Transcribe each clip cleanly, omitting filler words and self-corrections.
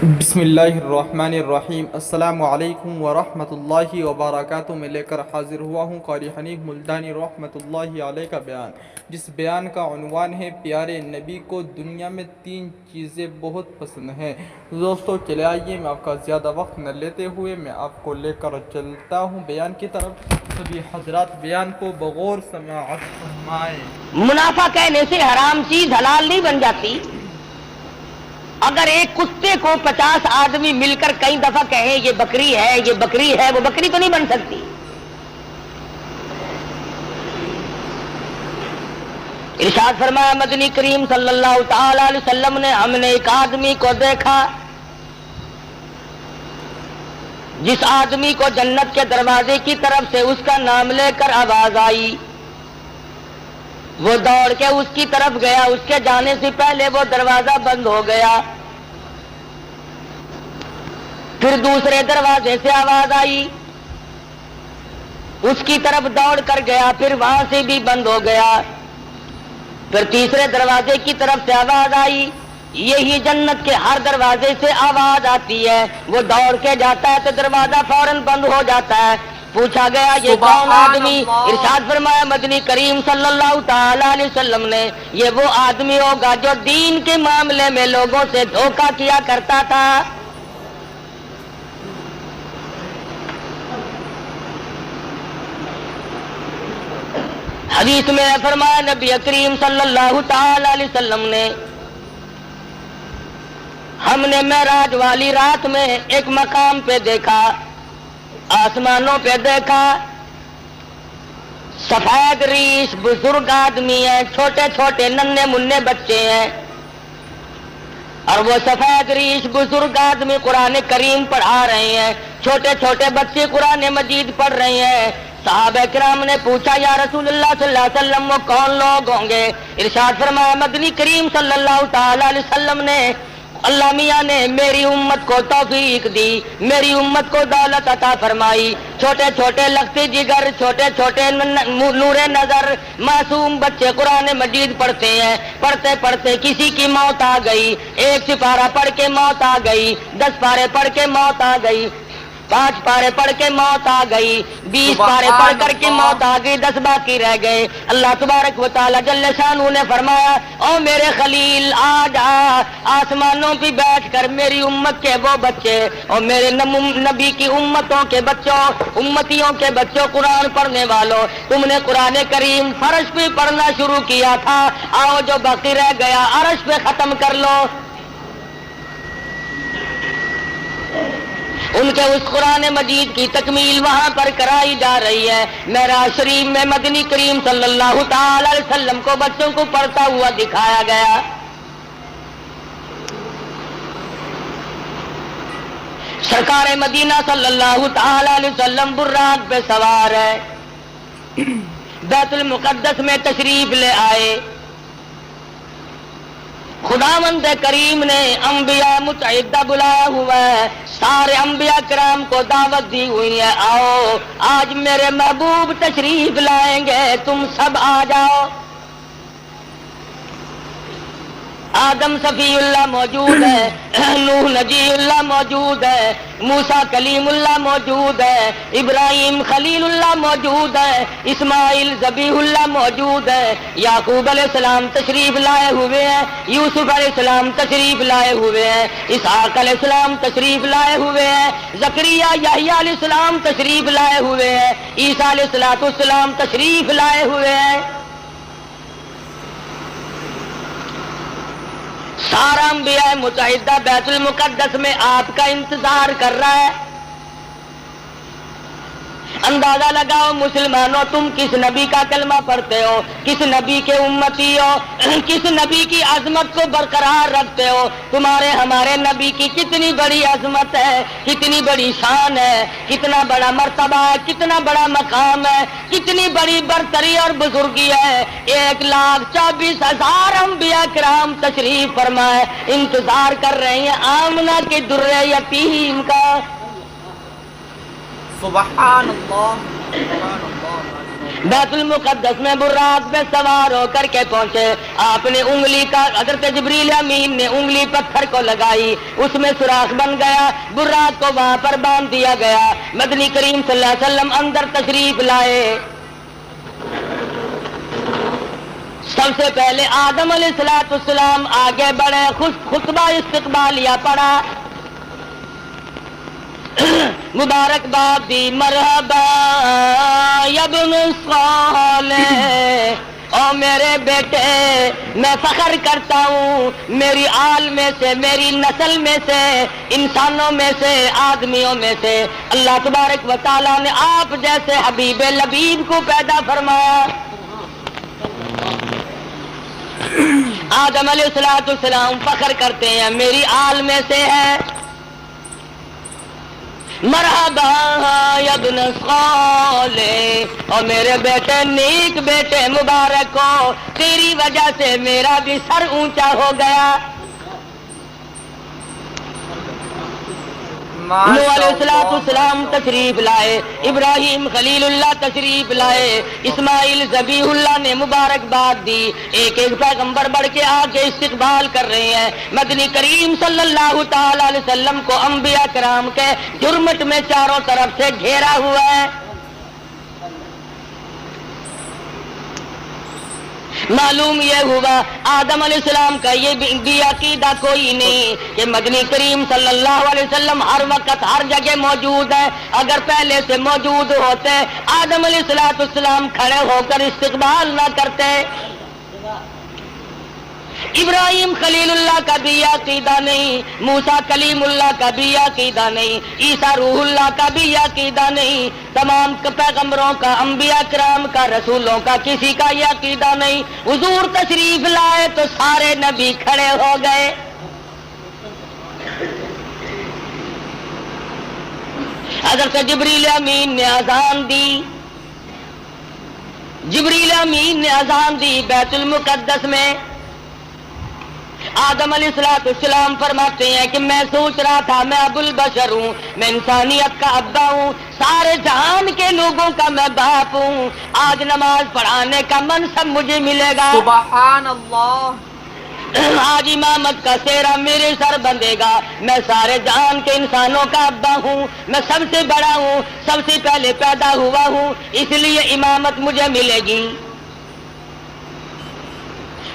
بسم اللہ الرحمن الرحیم۔ السلام علیکم ورحمۃ اللہ وبرکاتہ۔ میں لے کر حاضر ہوا ہوں قاری حنیف ملتانی رحمۃ اللہ علیہ کا بیان، جس بیان کا عنوان ہے پیارے نبی کو دنیا میں 3 چیزیں بہت پسند ہیں۔ دوستو چلے آئیے، میں آپ کا زیادہ وقت نہ لیتے ہوئے میں آپ کو لے کر چلتا ہوں بیان کی طرف۔ سبھی حضرات بیان کو بغور سماعت فرمائیں۔ منافع کہنے سے حرام چیز حلال نہیں بن جاتی۔ اگر ایک کتے کو 50 آدمی مل کر کئی دفعہ کہیں یہ بکری ہے یہ بکری ہے، وہ بکری تو نہیں بن سکتی۔ ارشاد فرمایا مدنی کریم صلی اللہ تعالی علیہ وسلم نے، ہم نے ایک آدمی کو دیکھا جس آدمی کو جنت کے دروازے کی طرف سے اس کا نام لے کر آواز آئی، وہ دوڑ کے اس کی طرف گیا، اس کے جانے سے پہلے وہ دروازہ بند ہو گیا۔ پھر دوسرے دروازے سے آواز آئی، اس کی طرف دوڑ کر گیا، پھر وہاں سے بھی بند ہو گیا۔ پھر تیسرے دروازے کی طرف سے آواز آئی، یہی جنت کے ہر دروازے سے آواز آتی ہے، وہ دوڑ کے جاتا ہے تو دروازہ فوراً بند ہو جاتا ہے۔ پوچھا گیا یہ کون آدمی؟ ارشاد فرمایا مدنی کریم صلی اللہ تعالی علیہ وسلم نے، یہ وہ آدمی ہوگا جو دین کے معاملے میں لوگوں سے دھوکہ کیا کرتا تھا۔ حدیث میں فرمایا نبی کریم صلی اللہ تعالی علیہ وسلم نے، ہم نے معراج والی رات میں ایک مقام پہ دیکھا، آسمانوں پہ دیکھا، سفید ریش بزرگ آدمی ہیں، چھوٹے چھوٹے ننھے منھے بچے ہیں، اور وہ سفید ریش بزرگ آدمی قرآن کریم پڑھا رہے ہیں، چھوٹے چھوٹے بچے قرآن مجید پڑھ رہے ہیں۔ صحابہ کرام نے پوچھا یا رسول اللہ صلی اللہ علیہ وسلم وہ کون لوگ ہوں گے؟ ارشاد فرمایا مدنی کریم صلی اللہ تعالی علیہ وسلم نے، اللہ میاں نے میری امت کو توفیق دی، میری امت کو دولت عطا فرمائی، چھوٹے چھوٹے لختی جگر، چھوٹے چھوٹے نور نظر معصوم بچے قرآن مجید پڑھتے ہیں، پڑھتے پڑھتے کسی کی موت آ گئی، 1 سپارہ پڑھ کے موت آ گئی، 10 پارے پڑھ کے موت آ گئی، 5 پارے پڑھ کے موت آ گئی، 20 پارے پڑھ کر کے موت آ گئی، 10 باقی رہ گئے۔ اللہ تبارک و تعالی جل شانہ نے فرمایا او میرے خلیل آ جا، آسمانوں پہ بیٹھ کر میری امت کے وہ بچے اور میرے نبی کی امتوں کے بچوں، امتیوں کے بچوں، قرآن پڑھنے والوں، تم نے قرآن کریم فرش پہ پڑھنا شروع کیا تھا، آؤ جو باقی رہ گیا عرش پہ ختم کر لو۔ ان کے اس قرآن مجید کی تکمیل وہاں پر کرائی جا رہی ہے۔ معراج شریف میں مدنی کریم صلی اللہ تعالی علیہ وسلم کو بچوں کو پڑھتا ہوا دکھایا گیا۔ سرکار مدینہ صلی اللہ تعالی علیہ وسلم براق پہ سوار ہے، بیت المقدس میں تشریف لے آئے۔ خداوند کریم نے انبیاء متعدہ بلایا ہوا ہے، سارے انبیاء کرام کو دعوت دی ہوئی ہے، آؤ آج میرے محبوب تشریف لائیں گے، تم سب آ جاؤ۔ آدم صفی اللہ موجود ہے، نوح نجی اللہ موجود ہے، موسیٰ کلیم اللہ موجود ہے، ابراہیم خلیل اللہ موجود ہے، اسماعیل ذبیح اللہ موجود ہے، یعقوب علیہ السلام تشریف لائے ہوئے ہیں، یوسف علیہ السلام تشریف لائے ہوئے ہیں، اسحاق علیہ السلام تشریف لائے ہوئے ہیں، زکریا یحییٰ علیہ السلام تشریف لائے ہوئے ہیں، عیسیٰ علیہ السلام تشریف لائے ہوئے ہیں۔ سارا انبیاء متحدہ بیت المقدس میں آپ کا انتظار کر رہا ہے۔ اندازہ لگاؤ مسلمانوں، تم کس نبی کا کلمہ پڑھتے ہو، کس نبی کے امتی ہو، کس نبی کی عظمت کو برقرار رکھتے ہو؟ تمہارے ہمارے نبی کی کتنی بڑی عظمت ہے، کتنی بڑی شان ہے، کتنا بڑا مرتبہ ہے، کتنا بڑا مقام ہے، کتنی بڑی برتری اور بزرگی ہے۔ 1,24,000 انبیاء کرام تشریف فرمائے، انتظار کر رہے ہیں آمنہ کے در یتیم کا۔ سبحان اللہ، سبحان اللہ۔ بیت المقدس میں براق پہ سوار ہو کر کے پہنچے. آپ نے انگلی کا حضرت جبریل امین نے انگلی پتھر کو لگائی, اس میں سوراخ بن گیا, براق کو وہاں پر باندھ دیا گیا. مدنی کریم صلی اللہ علیہ وسلم اندر تشریف لائے. سب سے پہلے آدم علیہ السلام آگے بڑھے, خطبہ استقبالیہ پڑھا, مبارکباد دی. مرحبا یا ابن صالح, او میرے بیٹے میں فخر کرتا ہوں میری آل میں سے, میری نسل میں سے, انسانوں میں سے, آدمیوں میں سے اللہ تبارک و تعالیٰ نے آپ جیسے حبیب لبیب کو پیدا فرمایا. آدم علیہ السلام فخر کرتے ہیں میری آل میں سے ہے. مرحبا یا ابن صالح, اور میرے بیٹے نیک بیٹے مبارک ہو, تیری وجہ سے میرا بھی سر اونچا ہو گیا. نوح علیہ السلام تشریف لائے, ابراہیم خلیل اللہ تشریف لائے, اسماعیل ذبیح اللہ نے مبارکباد دی. ایک ایک پیغمبر بڑھ کے آگے استقبال کر رہے ہیں. مدنی کریم صلی اللہ تعالی علیہ وسلم کو انبیاء کرام کے جرمٹ میں چاروں طرف سے گھیرا ہوا ہے. معلوم یہ ہوا آدم علیہ السلام کا یہ بھی عقیدہ کوئی نہیں کہ مدنی کریم صلی اللہ علیہ وسلم ہر وقت ہر جگہ موجود ہے. اگر پہلے سے موجود ہوتے آدم علیہ السلام کھڑے ہو کر استقبال نہ کرتے. ابراہیم خلیل اللہ کا بھی عقیدہ نہیں, موسیٰ کلیم اللہ کا بھی عقیدہ نہیں, عیسیٰ روح اللہ کا بھی عقیدہ نہیں, تمام پیغمبروں کا, انبیاء کرام کا, رسولوں کا کسی کا یہ عقیدہ نہیں. حضور تشریف لائے تو سارے نبی کھڑے ہو گئے. حضرت جبریل امین نے اذان دی, جبریل امین نے اذان دی بیت المقدس میں. آدم علیہ السلام فرماتے ہیں کہ میں سوچ رہا تھا میں ابو البشر ہوں, میں انسانیت کا ابا ہوں, سارے جہان کے لوگوں کا میں باپ ہوں. آج نماز پڑھانے کا منصب مجھے ملے گا. سبحان اللہ. آج امامت کا سہرا میرے سر بندھے گا. میں سارے جہان کے انسانوں کا ابا ہوں, میں سب سے بڑا ہوں, سب سے پہلے پیدا ہوا ہوں, اس لیے امامت مجھے ملے گی.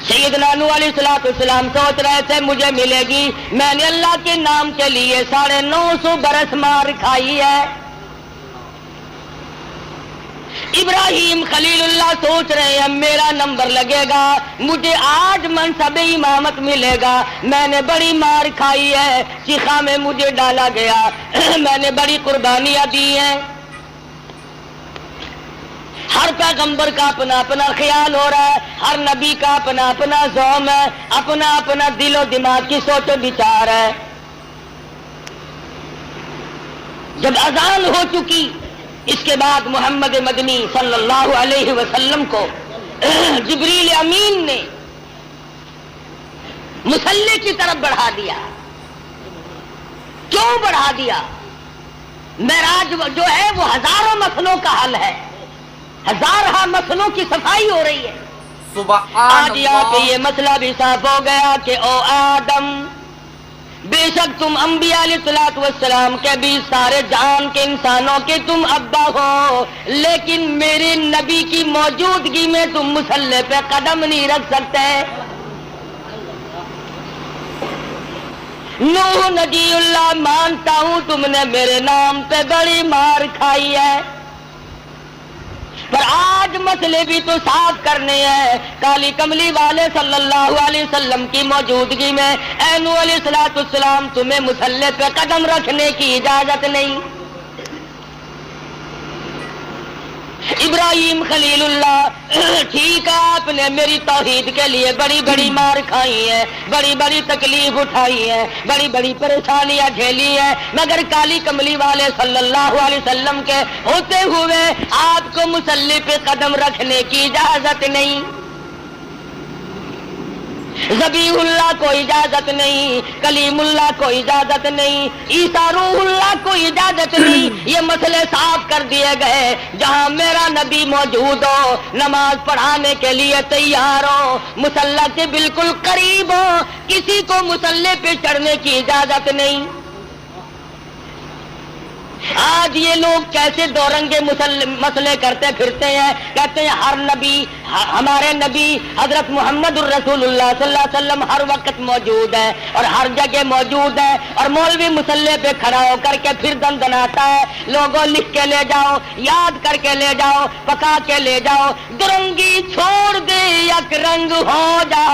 سیدنا نوح علیہ السلام سوچ رہے تھے مجھے ملے گی. میں نے اللہ کے نام کے لیے 950 برس مار کھائی ہے. ابراہیم خلیل اللہ سوچ رہے ہیں میرا نمبر لگے گا, مجھے آج منصب امامت ملے گا. میں نے بڑی مار کھائی ہے, چیخا میں مجھے ڈالا گیا, میں نے بڑی قربانیاں دی ہیں. ہر پیغمبر کا اپنا اپنا خیال ہو رہا ہے, ہر نبی کا اپنا اپنا ذوق ہے, اپنا اپنا دل و دماغ کی سوچ و بچار ہے. جب اذان ہو چکی اس کے بعد محمد مدنی صلی اللہ علیہ وسلم کو جبریل امین نے مصلی کی طرف بڑھا دیا. کیوں بڑھا دیا؟ معراج جو ہے وہ ہزاروں مسئلوں کا حل ہے, ہزارہ مسئلوں کی صفائی ہو رہی ہے. آج یہاں پہ یہ مسئلہ بھی صاف ہو گیا کہ او آدم, بے شک تم انبیاء علیہ السلام کے بھی سارے جہان کے انسانوں کے تم ابا ہو, لیکن میرے نبی کی موجودگی میں تم مصلی پہ قدم نہیں رکھ سکتے. نوح نبی اللہ مانتا ہوں تم نے میرے نام پہ بڑی مار کھائی ہے, پر آج مسئلے بھی تو صاف کرنے ہیں. کالی کملی والے صلی اللہ علیہ وسلم کی موجودگی میں اے نوح علیہ السلام تمہیں مصلی پہ قدم رکھنے کی اجازت نہیں. ابراہیم خلیل اللہ ٹھیک ہے آپ نے میری توحید کے لیے بڑی بڑی مار کھائی ہے, بڑی بڑی تکلیف اٹھائی ہے, بڑی بڑی پریشانیاں جھیلی ہیں, مگر کالی کملی والے صلی اللہ علیہ وسلم کے ہوتے ہوئے آپ کو مصلی پہ قدم رکھنے کی اجازت نہیں. ذبیح اللہ کو اجازت نہیں، کلیم اللہ کو اجازت نہیں، عیسیٰ روح اللہ کو اجازت نہیں۔ یہ مسئلے صاف کر دیے گئے، جہاں میرا نبی موجود ہو، نماز پڑھانے کے لیے تیار ہو، مصلی کے بالکل قریب ہو، کسی کو مصلی پہ چڑھنے کی اجازت نہیں۔ آج یہ لوگ کیسے دو رنگے مسئلے کرتے پھرتے ہیں، کہتے ہیں ہر نبی، ہمارے نبی حضرت محمد الرسول اللہ صلی اللہ علیہ وسلم ہر وقت موجود ہے اور ہر جگہ موجود ہے، اور مولوی مسلح پہ کھڑا ہو کر کے پھر دندناتا ہے، لوگوں لکھ کے لے جاؤ، یاد کر کے لے جاؤ، پکا کے لے جاؤ، درنگی چھوڑ دے یک رنگ ہو جا،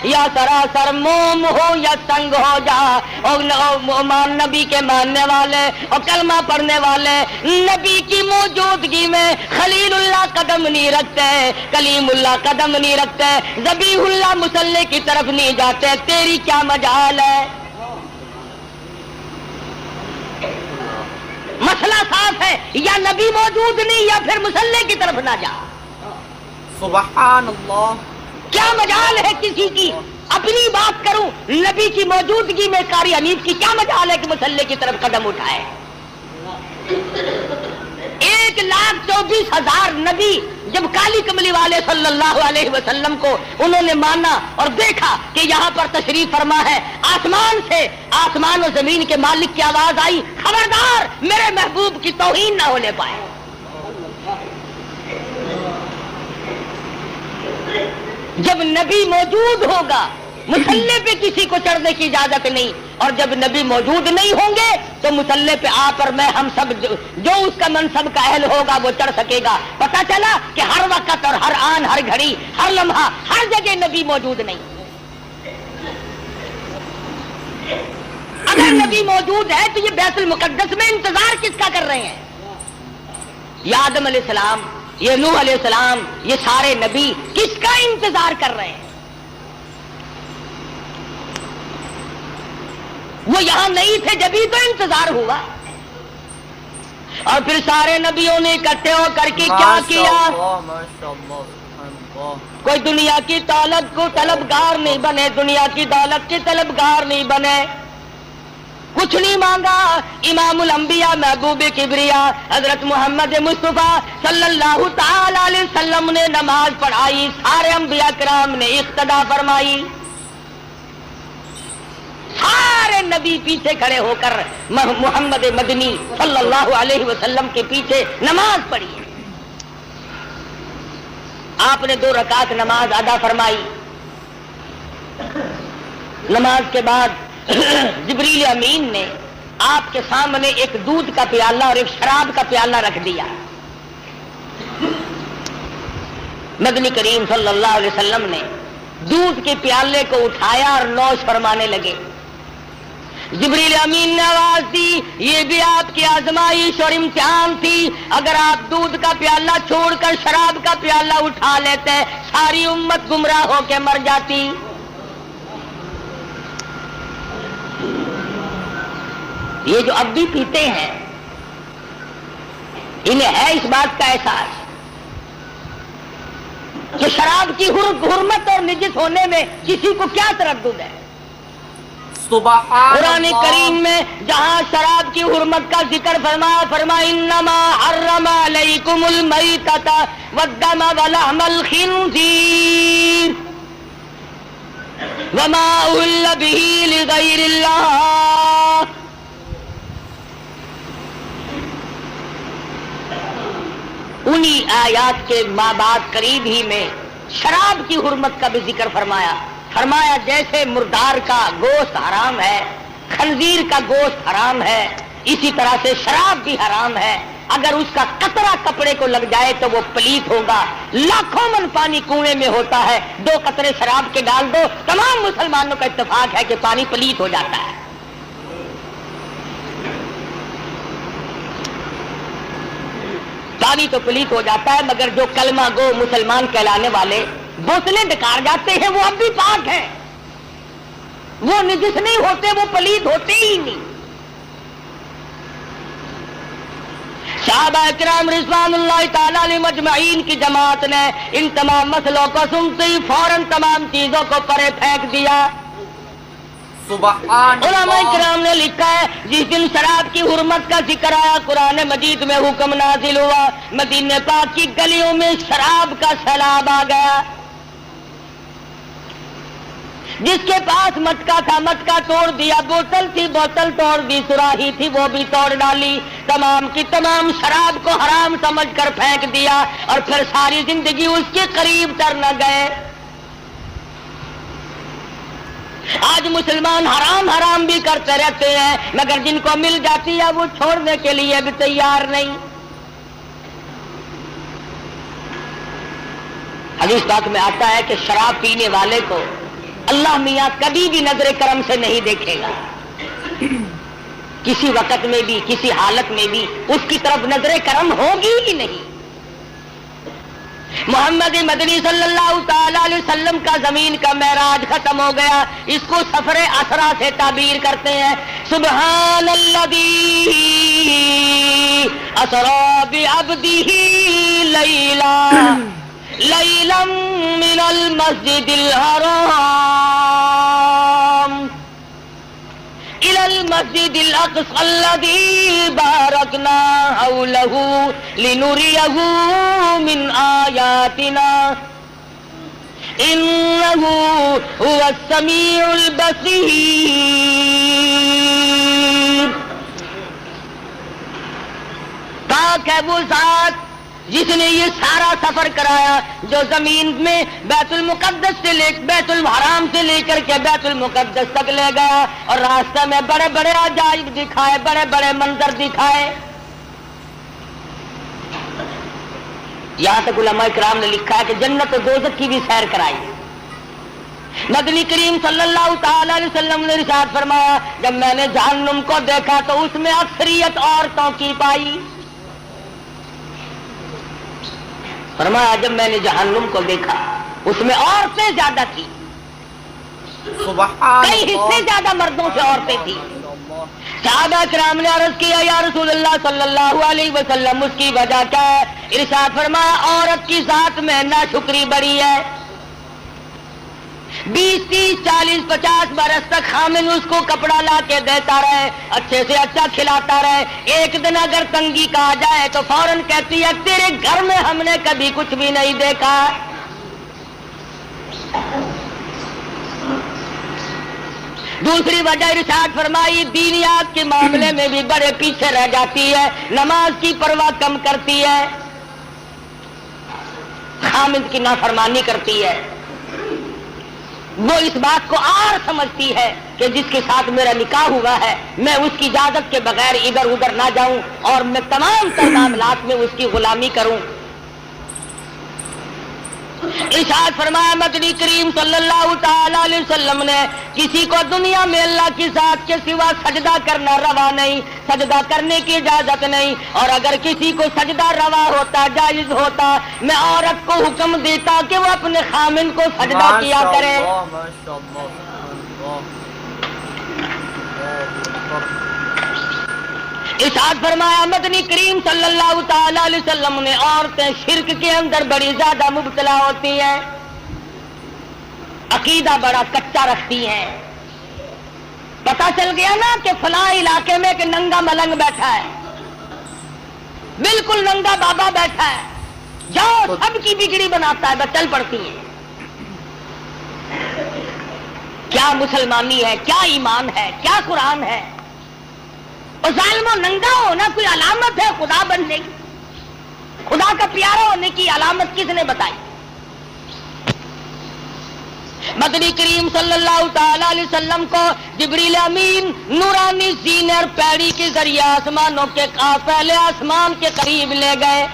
یا سراسر موم ہو یا سنگ ہو جا۔ اور نبی کے ماننے والے اور کلمہ پڑھنے والے نبی کی موجودگی میں خلیل اللہ قدم نہیں رکھتے، کلیم اللہ قدم نہیں رکھتے، ذبیح اللہ مصلی کی طرف نہیں جاتے، تیری کیا مجال ہے؟ مسئلہ صاف ہے، یا نبی موجود نہیں یا پھر مصلی کی طرف نہ جا۔ سبحان اللہ۔ کیا مجال ہے کسی کی؟ اپنی بات کروں، نبی کی موجودگی میں قاری حنیف کی کیا مجال ہے کہ مصلی کی طرف قدم اٹھائے؟ 1,24,000 نبی جب کالی کملی والے صلی اللہ علیہ وسلم کو انہوں نے مانا اور دیکھا کہ یہاں پر تشریف فرما ہے، آسمان سے، آسمان و زمین کے مالک کی آواز آئی، خبردار میرے محبوب کی توہین نہ ہونے پائے۔ جب نبی موجود ہوگا مصلی پہ کسی کو چڑھنے کی اجازت نہیں، اور جب نبی موجود نہیں ہوں گے تو مصلی پہ آپ اور میں ہم سب جو اس کا منصب کا اہل ہوگا وہ چڑھ سکے گا۔ پتہ چلا کہ ہر وقت اور ہر آن، ہر گھڑی، ہر لمحہ، ہر جگہ نبی موجود نہیں۔ اگر نبی موجود ہے تو یہ بیت المقدس میں انتظار کس کا کر رہے ہیں؟ یہ آدم علیہ السلام، یہ نوح علیہ السلام، یہ سارے نبی کس کا انتظار کر رہے ہیں؟ وہ یہاں نہیں تھے جبھی تو انتظار ہوا۔ اور پھر سارے نبیوں نے اکٹھے ہو کر کے کیا کیا؟ کوئی دنیا کی دولت کو طلبگار نہیں بنے، دنیا کی دولت کے طلبگار نہیں بنے، کچھ نہیں مانگا۔ امام الانبیاء محبوب کبریا حضرت محمد مصطفیٰ صلی اللہ تعالی علیہ وسلم نے نماز پڑھائی، سارے انبیاء کرام نے اقتدا فرمائی، سارے نبی پیچھے کھڑے ہو کر محمد مدنی صلی اللہ علیہ وسلم کے پیچھے نماز پڑھی۔ آپ نے 2 رکعت نماز ادا فرمائی۔ نماز کے بعد جبریل امین نے آپ کے سامنے ایک دودھ کا پیالہ اور ایک شراب کا پیالہ رکھ دیا۔ مدنی کریم صلی اللہ علیہ وسلم نے دودھ کے پیالے کو اٹھایا اور نوش فرمانے لگے۔ جبریل امین نے آواز دی، یہ بھی آپ کی آزمائش اور امتحان تھی، اگر آپ دودھ کا پیالہ چھوڑ کر شراب کا پیالہ اٹھا لیتے ساری امت گمراہ ہو کے مر جاتی۔ یہ جو اب بھی پیتے ہیں انہیں ہے اس بات کا احساس کہ شراب کی حرمت اور نجس ہونے میں کسی کو کیا تردد ہے؟ قرآن کریم میں جہاں شراب کی حرمت کا ذکر فرمایا انما حرم علیکم المیتۃ والدم ولحم الخنزیر وما اہل بہ لغیر اللہ۔ انہی آیات کے بعد قریب ہی میں شراب کی حرمت کا بھی ذکر فرمایا جیسے مردار کا گوشت حرام ہے، خنزیر کا گوشت حرام ہے، اسی طرح سے شراب بھی حرام ہے۔ اگر اس کا قطرہ کپڑے کو لگ جائے تو وہ پلیت ہوگا۔ لاکھوں من پانی کنویں میں ہوتا ہے، 2 قطرے شراب کے ڈال دو، تمام مسلمانوں کا اتفاق ہے کہ پانی پلیت ہو جاتا ہے۔ پانی تو پلیت ہو جاتا ہے، مگر جو کلمہ گو مسلمان کہلانے والے بوتلیں ڈکار جاتے ہیں وہ اب بھی پاک ہیں، وہ نجس نہیں ہوتے، وہ پلید ہوتے ہی نہیں۔ صحابہ کرام رضوان اللہ تعالی علیہم اجمعین کی جماعت نے ان تمام مسئلوں کو سنتے ہی فوراً تمام چیزوں کو پرے پھینک دیا. سبحان علماء اللہ. کرام نے لکھا ہے جس دن شراب کی حرمت کا ذکر آیا قرآن مجید میں حکم نازل ہوا, مدینہ پاک کی گلیوں میں شراب کا سیلاب آ گیا. جس کے پاس مٹکا تھا مٹکا توڑ دیا, بوتل تھی بوتل توڑ دی, سراہی تھی وہ بھی توڑ ڈالی, تمام کی تمام شراب کو حرام سمجھ کر پھینک دیا اور پھر ساری زندگی اس کے قریب تر نہ گئے. آج مسلمان حرام حرام بھی کرتے رہتے ہیں مگر جن کو مل جاتی ہے وہ چھوڑنے کے لیے بھی تیار نہیں. حدیث پاک میں آتا ہے کہ شراب پینے والے کو اللہ میاں کبھی بھی نظر کرم سے نہیں دیکھے گا, کسی وقت میں بھی کسی حالت میں بھی اس کی طرف نظر کرم ہوگی ہی نہیں. محمد مدنی صلی اللہ تعالی علیہ وسلم کا زمین کا معراج ختم ہو گیا, اس کو سفر اسرا سے تعبیر کرتے ہیں. سبحان الذی اسری بعبدہ لیلا من المسجد الحرام إلى المسجد الأقصى الذي باركنا حوله لنريه من آياتنا إنه هو السميع البصير. پاک ہے وہ ذات جس نے یہ سارا سفر کرایا, جو زمین میں بیت المقدس سے بیت الحرام سے لے کر کے بیت المقدس تک لے گیا اور راستہ میں بڑے بڑے عجائب دکھائے, بڑے بڑے منظر دکھائے. یہاں تک علماء کرام نے لکھا ہے کہ جنت و دوزخ کی بھی سیر کرائی. مدنی کریم صلی اللہ تعالی علیہ وسلم نے ارشاد فرمایا جب میں نے جہنم کو دیکھا تو اس میں اکثریت عورتوں کی پائی. فرمایا جب میں نے جہنم کو دیکھا اس میں عورتیں زیادہ تھی, کئی حصے زیادہ مردوں سے عورتیں تھیں. صحابہ کرام نے عرض کیا یا رسول اللہ صلی اللہ علیہ وسلم اس کی وجہ کیا ہے؟ ارشاد فرمایا عورت کی ذات میں ناشکری بڑی ہے. 20, 30, 40, 50 برس تک خامن اس کو کپڑا لا کے دیتا رہے, اچھے سے اچھا کھلاتا رہے, ایک دن اگر تنگی کا آ جائے تو فوراً کہتی ہے تیرے گھر میں ہم نے کبھی کچھ بھی نہیں دیکھا. دوسری وجہ ارشاد فرمائی دینیات کے معاملے میں بھی بڑے پیچھے رہ جاتی ہے, نماز کی پرواہ کم کرتی ہے, خامد کی نافرمانی کرتی ہے. وہ اس بات کو اور سمجھتی ہے کہ جس کے ساتھ میرا نکاح ہوا ہے میں اس کی اجازت کے بغیر ادھر ادھر نہ جاؤں اور میں تمام معاملات میں اس کی غلامی کروں. ارشاد فرمایا مدنی کریم صلی اللہ تعالی علیہ وسلم نے کسی کو دنیا میں اللہ کی ذات کے سوا سجدہ کرنا روا نہیں, سجدہ کرنے کی اجازت نہیں, اور اگر کسی کو سجدہ روا ہوتا جائز ہوتا میں عورت کو حکم دیتا کہ وہ اپنے خامن کو سجدہ کیا کرے. ارشاد فرمایا مدنی کریم صلی اللہ تعالی علیہ وسلم نے عورتیں شرک کے اندر بڑی زیادہ مبتلا ہوتی ہیں, عقیدہ بڑا کچا رکھتی ہیں. پتا چل گیا نا کہ فلاں علاقے میں ایک ننگا ملنگ بیٹھا ہے, بالکل ننگا بابا بیٹھا ہے, جاؤ سب کی بگڑی بناتا ہے, بس چل پڑتی ہیں. کیا مسلمانی ہے, کیا ایمان ہے, کیا قرآن ہے؟ اور ظالم و ننگا ہونا کوئی علامت ہے خدا بننے کی؟ خدا کا پیارا ہونے کی علامت کس نے بتائی؟ مدنی کریم صلی اللہ تعالی علیہ وسلم کو جبریل امین نورانی زینر پیڑی کے ذریعے آسمانوں کے پہلے آسمان کے قریب لے گئے,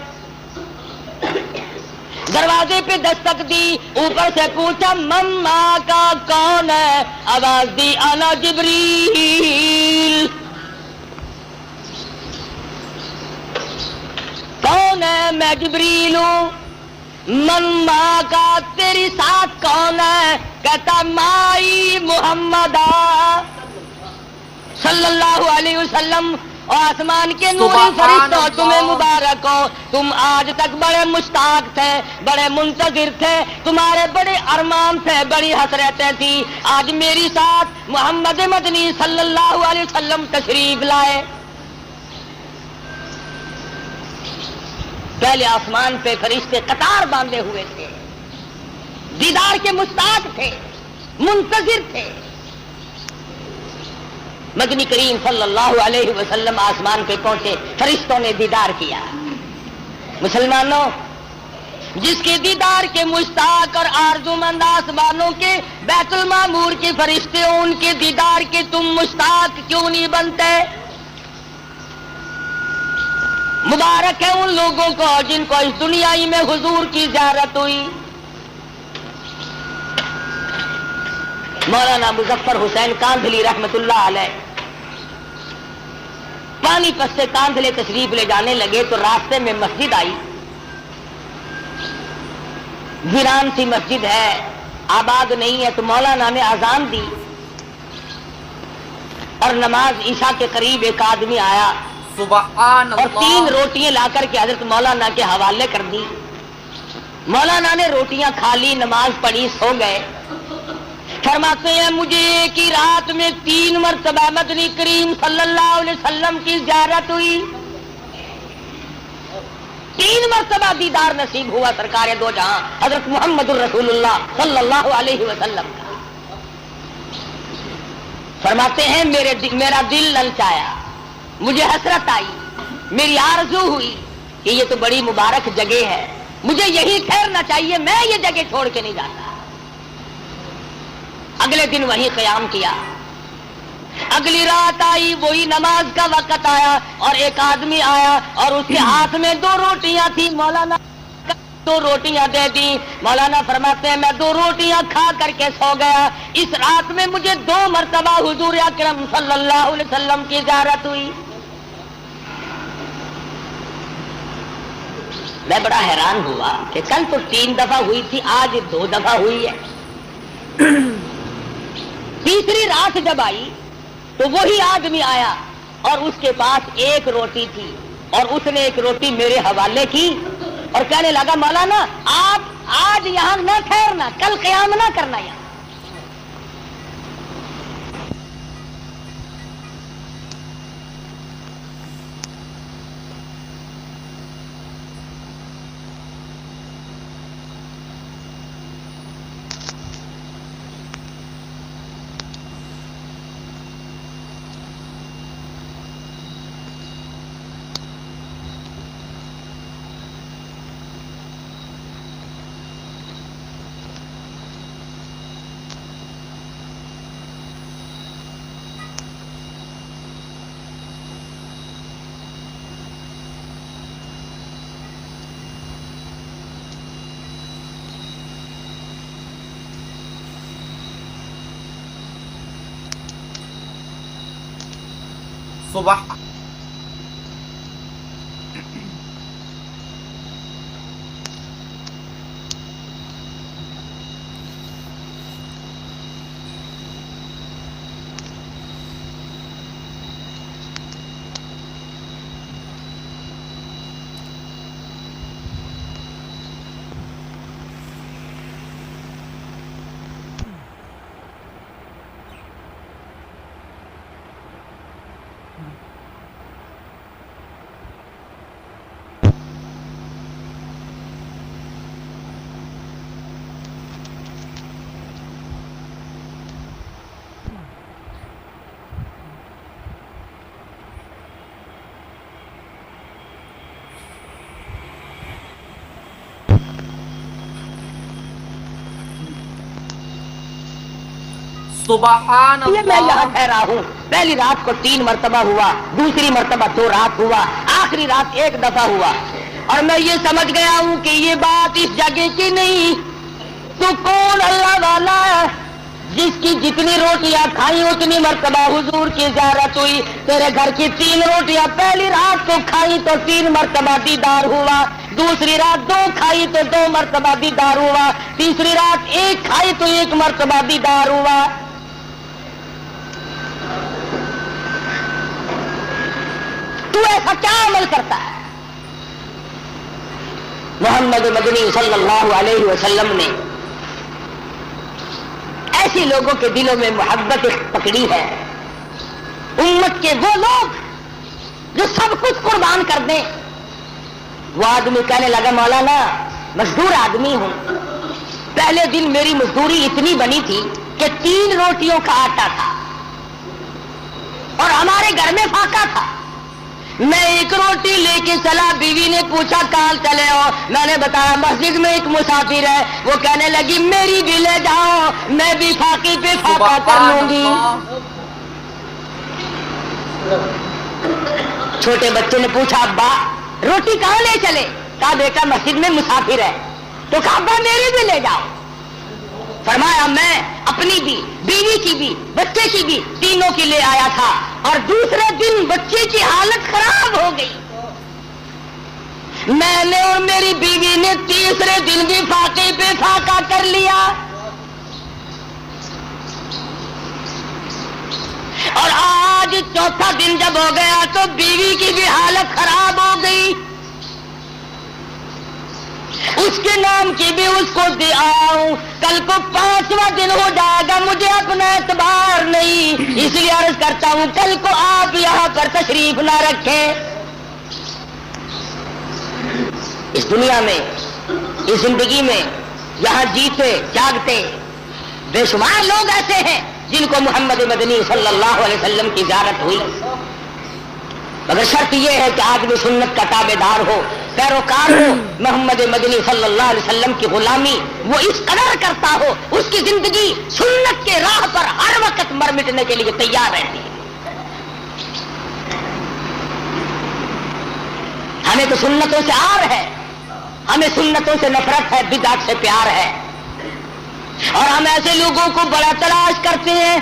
دروازے پہ دستک دی, اوپر سے پوچھا مما کا کون ہے؟ آواز دی انا جبریل. کون ہے؟ میں جبریل ہوں. من ماں کا تیری ساتھ کون ہے؟ کہتا مائی محمد صلی اللہ علیہ وسلم. اور آسمان کے نوری فرشتوں تمہیں مبارک ہو، تم آج تک بڑے مشتاق تھے، بڑے منتظر تھے، تمہارے بڑے ارمان تھے، بڑی حسرتیں تھی، آج میری ساتھ محمد مدنی صلی اللہ علیہ وسلم تشریف لائے۔ پہلے آسمان پہ فرشتے قطار باندھے ہوئے تھے، دیدار کے مشتاق تھے، منتظر تھے۔ مدنی کریم صلی اللہ علیہ وسلم آسمان پہ پہنچے، فرشتوں نے دیدار کیا۔ مسلمانوں، جس کے دیدار کے مشتاق اور آرزومند آسمانوں کے بیت المعمور کے فرشتے ہوں، ان کے دیدار کے تم مشتاق کیوں نہیں بنتے؟ مبارک ہے ان لوگوں کو جن کو اس دنیا ہی میں حضور کی زیارت ہوئی۔ مولانا مظفر حسین کاندھلی رحمت اللہ علیہ پانی پت سے کاندھلے تشریف لے جانے لگے تو راستے میں مسجد آئی، ویران سی مسجد ہے، آباد نہیں ہے، تو مولانا نے اذان دی اور نماز عشاء کے قریب ایک آدمی آیا سبحان اور اللہ، 3 روٹیاں لا کر کے حضرت مولانا کے حوالے کر دی۔ مولانا نے روٹیاں کھا لی، نماز پڑھی، سو گئے۔ فرماتے ہیں مجھے ایک ہی رات میں 3 مرتبہ مدنی کریم صلی اللہ علیہ وسلم کی زیارت ہوئی، 3 مرتبہ دیدار نصیب ہوا سرکار دو جہاں حضرت محمد الرسول اللہ صلی اللہ علیہ وسلم کا۔ فرماتے ہیں میرا دل للچایا، مجھے حسرت آئی، میری آرزو ہوئی کہ یہ تو بڑی مبارک جگہ ہے، مجھے یہی ٹھہرنا چاہیے، میں یہ جگہ چھوڑ کے نہیں جاتا۔ اگلے دن وہیں قیام کیا، اگلی رات آئی، وہی نماز کا وقت آیا اور ایک آدمی آیا اور اس کے ہاتھ میں 2 روٹیاں تھی، مولانا 2 روٹیاں دے دی۔ مولانا فرماتے ہیں میں 2 روٹیاں کھا کر کے سو گیا، اس رات میں مجھے 2 مرتبہ حضور اکرم صلی اللہ علیہ وسلم کی زیارت ہوئی۔ میں بڑا حیران ہوا کہ کل تو 3 دفعہ ہوئی تھی، آج 2 دفعہ ہوئی ہے۔ تیسری رات جب آئی تو وہی آدمی آیا اور اس کے پاس 1 روٹی تھی اور اس نے 1 روٹی میرے حوالے کی اور کہنے لگا مولانا آپ آج یہاں نہ ٹھہرنا، کل قیام نہ کرنا یہاں۔ صبح سبحان میں یہاں اللہ، ٹھہرا ہوں۔ پہلی رات کو 3 مرتبہ ہوا، دوسری مرتبہ 2 رات ہوا، آخری رات 1 دفعہ ہوا، اور میں یہ سمجھ گیا ہوں کہ یہ بات اس جگہ کی نہیں۔ تو کون اللہ والا ہے جس کی جتنی روٹیاں کھائی اتنی مرتبہ حضور کی زیارت ہوئی؟ تیرے گھر کی 3 روٹیاں پہلی رات کو کھائی تو 3 مرتبہ دیدار ہوا، دوسری رات 2 کھائی تو 2 مرتبہ دیدار ہوا، تیسری رات 1 کھائی تو 1 مرتبہ دیدار ہوا۔ دیکھا کیا عمل کرتا ہے. محمد مدنی صلی اللہ علیہ وسلم نے ایسے لوگوں کے دلوں میں محبت پکڑی ہے، امت کے وہ لوگ جو سب کچھ قربان کر دیں. وہ آدمی کہنے لگا مولانا مزدور آدمی ہوں، پہلے دن میری مزدوری اتنی بنی تھی کہ 3 روٹیوں کا آٹا تھا اور ہمارے گھر میں فاقہ تھا. میں 1 روٹی لے کے چلا، بیوی نے پوچھا کہاں چلے ہو؟ میں نے بتایا مسجد میں ایک مسافر ہے. وہ کہنے لگی میری بھی لے جاؤ، میں بھی فاقے پہ فاقہ کر لوں گی. چھوٹے بچے نے پوچھا ابا روٹی کہاں لے چلے؟ کہا بیٹا مسجد میں مسافر ہے. تو کہا ابا میری بھی لے جاؤ. فرمایا میں اپنی بھی، بیوی کی بھی، بچے کی بھی، تینوں کی لے آیا تھا اور دوسرے دن بچے کی حالت خراب ہو گئی. میں نے اور میری بیوی نے تیسرے دن بھی فاقے پہ فاقہ کر لیا اور آج چوتھا دن جب ہو گیا تو بیوی کی بھی حالت خراب ہو گئی. اس کے نام کی بھی اس کو دے آؤں، کل کو 5واں دن ہو جائے گا، مجھے اپنا اعتبار نہیں، اس لیے عرض کرتا ہوں کل کو آپ یہاں پر تشریف نہ رکھیں. اس دنیا میں، اس زندگی میں یہاں جیتے جاگتے بے شمار لوگ ایسے ہیں جن کو محمد مدنی صلی اللہ علیہ وسلم کی زیارت ہوئی، مگر شرط یہ ہے کہ آدمی سنت کا تابع دار ہو، پیروکار ہو. محمد مدنی صلی اللہ علیہ وسلم کی غلامی وہ اس قدر کرتا ہو، اس کی زندگی سنت کے راہ پر ہر وقت مر مٹنے کے لیے تیار رہتی ہے. ہمیں تو سنتوں سے آر ہے، ہمیں سنتوں سے نفرت ہے، بدعت سے پیار ہے، اور ہم ایسے لوگوں کو بڑا تلاش کرتے ہیں.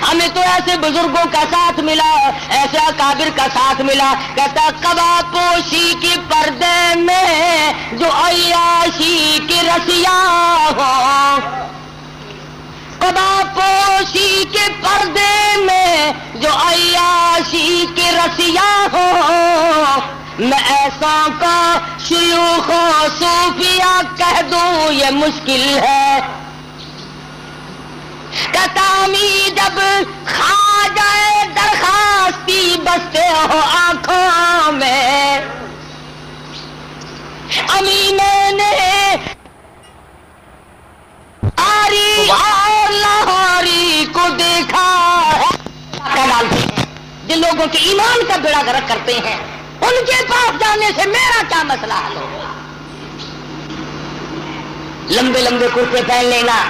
ہمیں تو ایسے بزرگوں کا ساتھ ملا، ایسے اکابر کا ساتھ ملا. کہتا قبا پوشی کے پردے میں جو عیاشی کے رسیا ہو، قبا پوشی کے پردے میں جو عیاشی کے رسیا ہو، میں ایسا کا شیوخ و صوفیہ کہہ دوں یہ مشکل ہے. کتامی جب کھا جائے درخواستی بستے ہو آنکھوں میں، امین نے آری اور لاہوری کو دیکھا ہے. ڈالتے ہیں جن لوگوں کے ایمان کا بیڑا غرق کرتے ہیں، ان کے پاس جانے سے میرا کیا مسئلہ حل ہوگا؟ لمبے لمبے کرتے پہن لینا،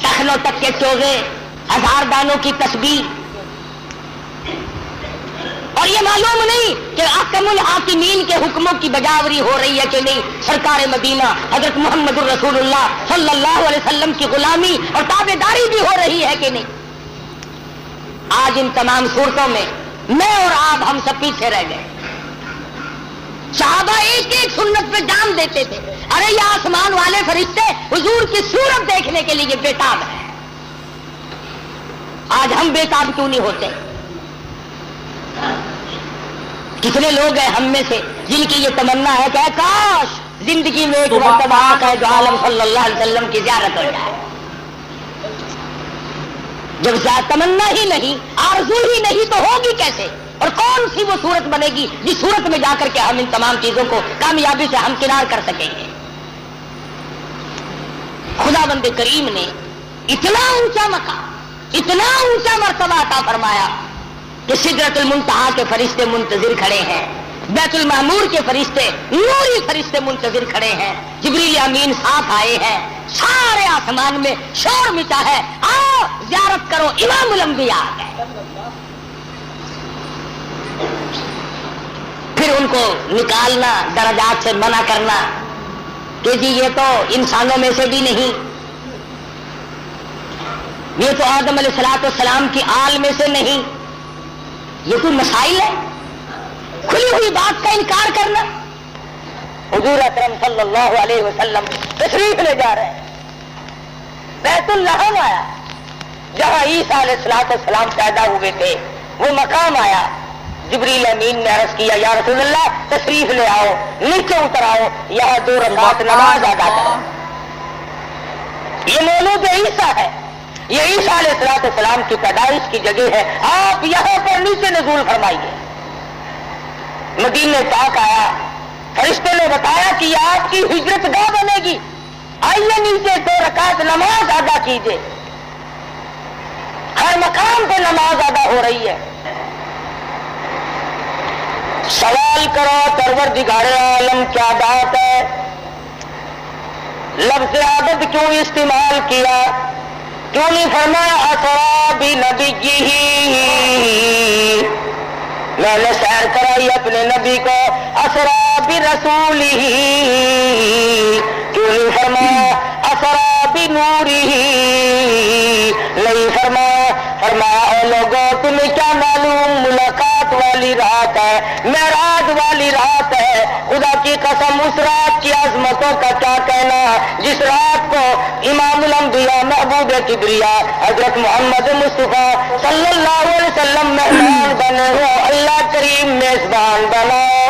ٹخنوں تک کے چوغے، 1000 دانوں کی تسبیح، اور یہ معلوم نہیں کہ احکم الحاکمین کے حکموں کی بجاوری ہو رہی ہے کہ نہیں. سرکار مدینہ حضرت محمد الرسول اللہ صلی اللہ علیہ وسلم کی غلامی اور تابع داری بھی ہو رہی ہے کہ نہیں. آج ان تمام صورتوں میں میں اور آپ ہم سب پیچھے رہ گئے. صحابہ ایک ایک سنت پہ جان دیتے تھے. ارے یہ آسمان والے فرشتے حضور کی صورت دیکھنے کے لیے بےتاب ہیں. آج ہم بےتاب کیوں نہیں ہوتے؟ کتنے لوگ ہیں ہم میں سے جن کی یہ تمنا ہے کہ کاش زندگی میں ایک مرتبہ آقا دو عالم صلی اللہ علیہ وسلم کی زیارت ہو جائے. جب تمنا ہی نہیں، آرزو ہی نہیں، تو ہوگی کیسے؟ اور کون سی وہ صورت بنے گی جس صورت میں جا کر کے ہم ان تمام چیزوں کو کامیابی سے ہمکنار کر سکیں گے؟ خدا بند کریم نے اتنا اونچا مقام، اتنا اونچا مرتبہ عطا فرمایا کہ سدرۃ المنتہا کے فرشتے منتظر کھڑے ہیں، بیت المعمور کے فرشتے، نوری فرشتے منتظر کھڑے ہیں، جبریل امین ساتھ آئے ہیں، سارے آسمان میں شور مچا ہے، آؤ زیارت کرو، امام الانبیاء ہے. پھر ان کو نکالنا، درجات سے منع کرنا کہ جی یہ تو انسانوں میں سے بھی نہیں، یہ تو آدم علیہ السلام کی آل میں سے نہیں، یہ کوئی مسائل ہے؟ کھلی ہوئی بات کا انکار کرنا. حضور اکرم صلی اللہ علیہ وسلم تشریف لے جا رہے ہیں، بیت الحم آیا جہاں عیسیٰ علیہ السلام پیدا ہوئے تھے، وہ مقام آیا جبریل امین نے عرض کیا یا رسول اللہ تشریف لے آؤ، نیچے اتر آؤ، یہاں 2 رکعت نماز ادا کرو۔ یہ مولود عیسیٰ ہے، یہ عیسیٰ علیہ السلام کی پیدائش کی جگہ ہے، آپ یہاں پر نیچے نزول فرمائیے۔ مدینے پاک آیا، فرشتے نے بتایا کہ یہ آپ کی ہجرت گاہ بنے گی، آئیے نیچے 2 رکعت نماز ادا کیجیے۔ ہر مقام پہ نماز ادا ہو رہی ہے۔ سوال کرو پروردگار عالم کیا بات ہے، لفظ عادت کیوں استعمال کیا، کیوں نہیں فرمایا اسرا بنبیہ، میں نے سیر کرائی اپنے نبی کو اسرا برسولہ، کیوں نہیں فرمایا اسرا بنورہ، نہیں فرمایا اے لوگوں تمہیں کیا معلوم ملاقات والی رات ہے، معراج والی رات ہے، خدا کی قسم اس رات کی عظمتوں کا کیا کہنا، جس رات کو امام الانبیاء محبوب کبریا حضرت محمد مصطفیٰ صلی اللہ علیہ وسلم مہمان بنے ہو، اللہ کریم میزبان بناؤ۔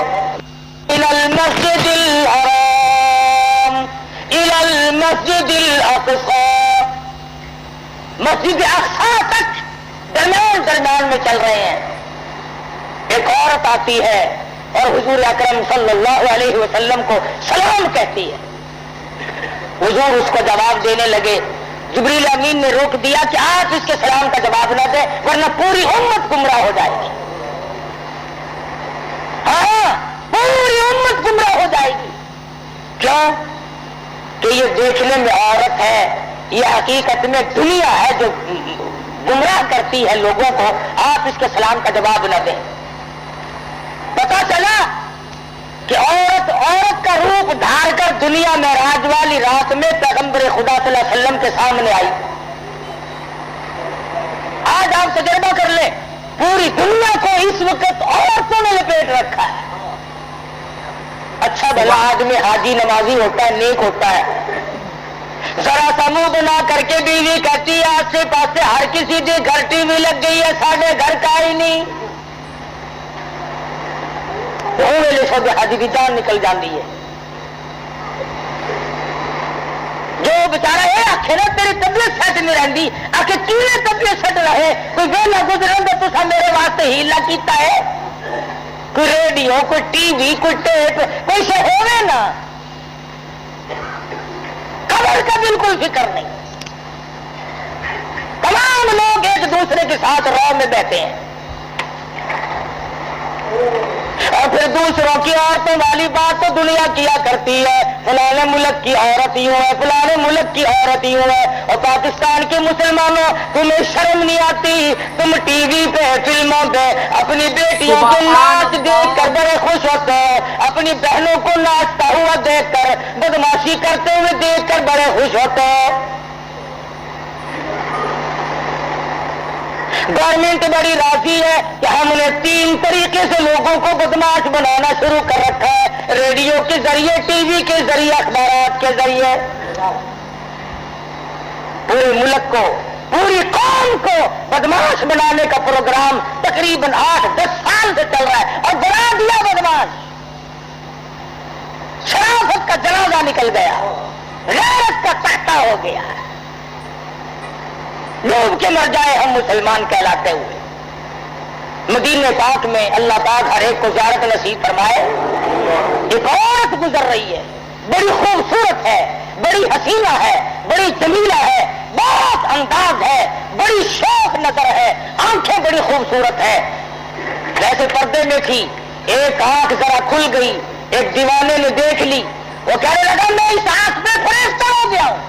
الى المسجد الحرام الى المسجد الاقصى، مسجد اقصی تک درمیان میں چل رہے ہیں۔ ایک عورت آتی ہے اور حضور اکرم صلی اللہ علیہ وسلم کو سلام کہتی ہے، حضور اس کو جواب دینے لگے، جبریل امین نے روک دیا کہ آپ اس کے سلام کا جواب نہ دیں ورنہ پوری امت گمراہ ہو جائے گی۔ ہاں پوری امت گمراہ ہو جائے گی، کیوں کہ یہ دیکھنے میں عورت ہے، یہ حقیقت میں دنیا ہے جو گمراہ کرتی ہے لوگوں کو، آپ اس کے سلام کا جواب نہ دیں۔ پتا چلا کہ عورت کا روپ دھار کر دنیا میں راج والی رات میں پیغمبر خدا صلی اللہ علیہ وسلم کے سامنے آئی۔ آج آپ تجربہ کر لیں، پوری دنیا کو اس وقت عورتوں نے لپیٹ رکھا ہے۔ اچھا بھلا آدمی حاجی نمازی ہوتا ہے، نیک ہوتا ہے، ذرا سا منہ بنا کر کے بیوی کہتی ہے آسے پاسے ہر کسی کے گھر ٹی وی لگ گئی ہے، ساڑھے گھر کا ہی نہیں، ویلے سب حاجی کی جان نکل جاتی ہے۔ جو بچارا یہ آخے نا تیری طبیعت سیٹ نہیں رہتی، آخر کیوں طبیعت سیٹ رہے، کوئی ویلا گزرن تو تصا میرے واسطے ہیلا کیتا ہے، کوئی ریڈیو کوئی ٹی وی کوئی ٹیپ کوئی شے ہوے نا، خبر کا بالکل فکر نہیں۔ تمام لوگ ایک دوسرے کے ساتھ رو میں بیٹھے ہیں، اور پھر دوسروں کی عورتوں والی بات تو دنیا کیا کرتی ہے، فلانے ملک کی عورت یوں ہے، فلانے ملک کی عورت یوں ہے، اور پاکستان کے مسلمانوں تمہیں شرم نہیں آتی، تم ٹی وی پہ فلموں پہ اپنی بیٹیوں کو ناچ دیکھ کر بڑے خوش ہوتے ہو، اپنی بہنوں کو ناچتا ہوا دیکھ کر، بدماشی کرتے ہوئے دیکھ کر بڑے خوش ہوتے ہو۔ گورنمنٹ بڑی راضی ہے کہ ہم نے 3 طریقے سے لوگوں کو بدماش بنانا شروع کر رکھا ہے، ریڈیو کے ذریعے، ٹی وی کے ذریعے، اخبارات کے ذریعے، پورے ملک کو پوری قوم کو بدماش بنانے کا پروگرام تقریباً 8-10 سال سے چل رہا ہے، اور بنا دیا بدماش، شرافت کا جنازہ نکل گیا، غیرت کا تختہ ہو گیا، ڈوب کے مر جائے ہم مسلمان کہلاتے ہوئے۔ مدینے پاک میں اللہ پاک ہر ایک کو زیارت نصیب فرمائے۔ ایک عورت گزر رہی ہے، بڑی خوبصورت ہے، بڑی حسینہ ہے، بڑی جمیلہ ہے، بہت انداز ہے، بڑی شوخ نظر ہے، آنکھیں بڑی خوبصورت ہے، جیسے پردے میں تھی، ایک آنکھ ذرا کھل گئی، ایک دیوانے نے دیکھ لی، وہ کہنے لگا میں اس آنکھ پہ فریفتہ ہو گیا ہوں،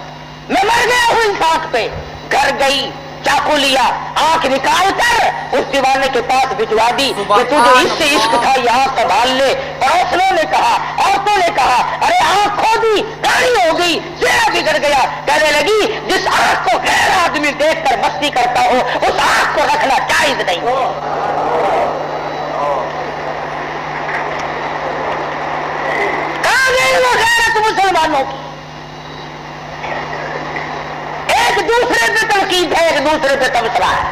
میں مر گیا ہوں اس آنکھ پہ۔ گھر گئی، چاقو لیا، آنکھ نکال کر اس دیوانے کے پاس بھجوا دی کہ تجھے اس سے عشق تھا یہ آنکھ سنبھال لے۔ پڑوسنوں نے کہا، عورتوں نے کہا ارے آنکھ کھو دی، کالی ہو گئی، چہرہ بگڑ گیا۔ کہنے لگی جس آنکھ کو غیر آدمی دیکھ کر مستی کرتا ہو اس آنکھ کو رکھنا جائز نہیں۔ کہاں گئی وہ غیرت مسلمانوں کی؟ ایک دوسرے پہ تنقید ہے، ایک دوسرے پہ تبصرہ ہے،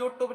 YouTube